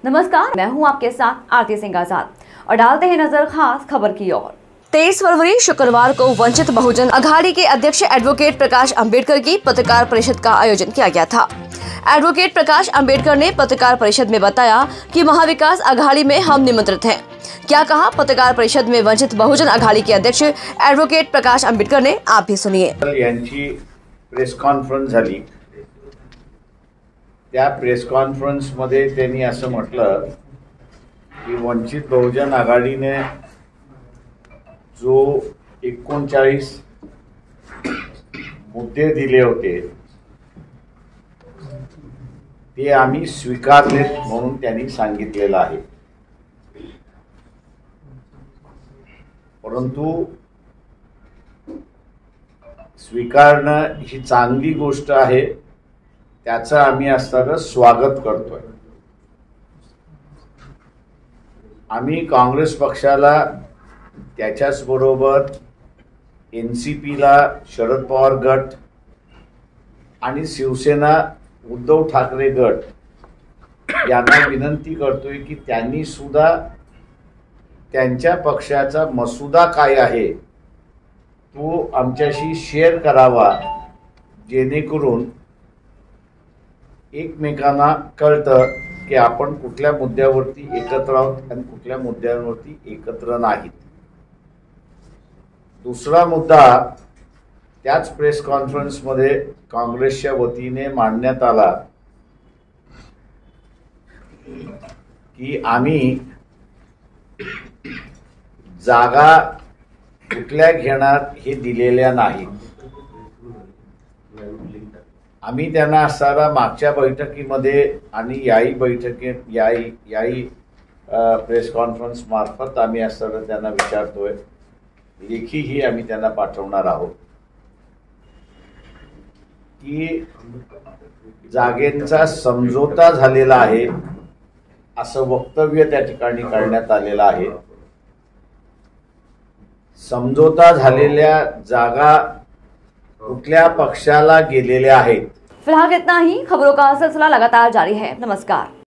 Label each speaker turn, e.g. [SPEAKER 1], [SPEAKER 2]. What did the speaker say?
[SPEAKER 1] नमस्कार, मैं हूं आपके साथ आरती सिंह आजाद और डालते हैं नजर खास खबर की ओर। 23 फरवरी शुक्रवार को वंचित बहुजन अघाड़ी के अध्यक्ष एडवोकेट प्रकाश अंबेडकर की पत्रकार परिषद का आयोजन किया गया था। एडवोकेट प्रकाश अंबेडकर ने पत्रकार परिषद में बताया कि महाविकास अघाड़ी में हम निमंत्रित हैं। क्या कहा पत्रकार परिषद में वंचित बहुजन अघाड़ी के अध्यक्ष एडवोकेट प्रकाश अंबेडकर ने, आप भी सुनिए।
[SPEAKER 2] प्रेस कॉन्फरन्स झाली, त्या प्रेस कॉन्फरन्स मध्ये त्यांनी असं म्हटलं की वंचित बहुजन आघाडीने जो 39 मुद्दे दिले होते ते आम्ही स्वीकारले म्हणून त्यांनी सांगितलेलं आहे। परंतु स्वीकारणं ही चांगली गोष्ट आहे, त्याचं आम्ही असणारं स्वागत करतोय। आम्ही काँग्रेस पक्षाला, त्याच्याच बरोबर एनसीपीला, शरद पवार गट आणि शिवसेना उद्धव ठाकरे गट यांना विनंती करतोय की त्यांनी सुद्धा त्यांच्या पक्षाचा मसुदा काय आहे तो आमच्याशी शेअर करावा, जेणेकरून एकमेकांना कळतं की आपण कुठल्या मुद्द्यावरती एकत्र आहोत आणि कुठल्या मुद्द्यांवरती एकत्र नाहीत। दुसरा मुद्दा त्याच प्रेस कॉन्फरन्स मध्ये काँग्रेसच्या वतीने मांडण्यात आला की आम्ही जागा कुठल्या घेणार हे दिलेल्या नाहीत। आम्ही त्यांना असणारा मागच्या बैठकीमध्ये आणि याही बैठकीत याही प्रेस कॉन्फरन्स मार्फत आम्ही असणारा त्यांना विचारतोय, लेखीही आम्ही त्यांना पाठवणार आहोत की जागेचा समझोता झालेला आहे असं वक्तव्य त्या ठिकाणी करण्यात आलेलं आहे। समझोता झालेल्या जागा कुठल्या पक्षाला गेलेल्या आहेत।
[SPEAKER 1] फिलहाल इतना ही। खबरों का सिलसिला लगातार जारी है। नमस्कार।